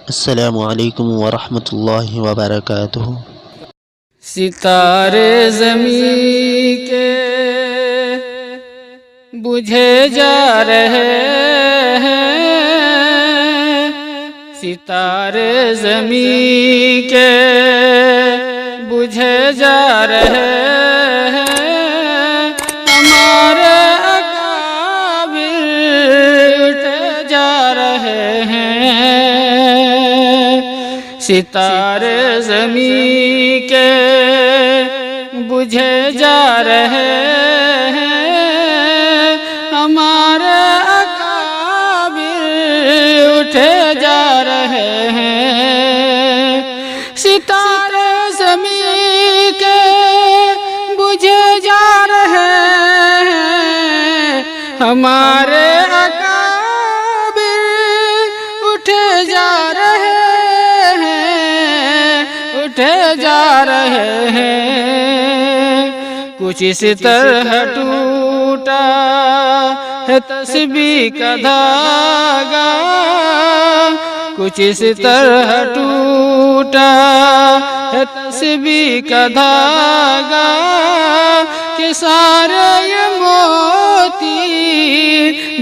अस्सलामु अलैकुम वरहमतुल्लाहि वबरकातुहू। सितारे ज़मीं के बुझे जा रहे हैं, सितारे ज़मीं के बुझे जा रहे हैं, हमारे अकाबिर उठे जा रहे हैं। सितारे ज़मीं के बुझे जा रहे हैं, हमारे अकाबिर उठे जा रहे हैं। सितारे ज़मीं के बुझे जा रहे हैं, हमारे अकाबिर उठे जा रहे हैं, उठे जा रहे हैं। कुछ इस तरह टूटा है तस्बीह का धागा, कुछ इस तरह टूटा है तस्बीह का धागा, कि सारे ये मोती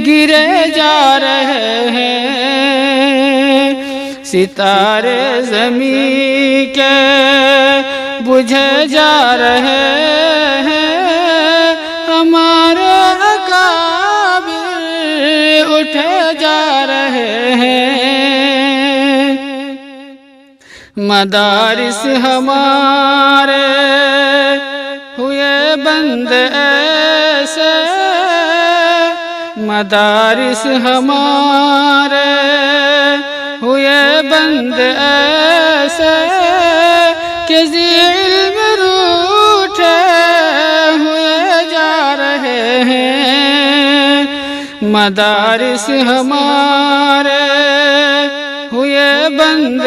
गिरे जा रहे हैं। सितारे ज़मीं के बुझे जा रहे हैं, हमारे अकाबिर उठे जा रहे हैं। मदारिस हमारे हुए बंद ऐसे, मदारिस हमारे हुए बंद ऐसे, कि इल्म रूठे हुए जा रहे हैं। मदारिस हमारे हुए बंद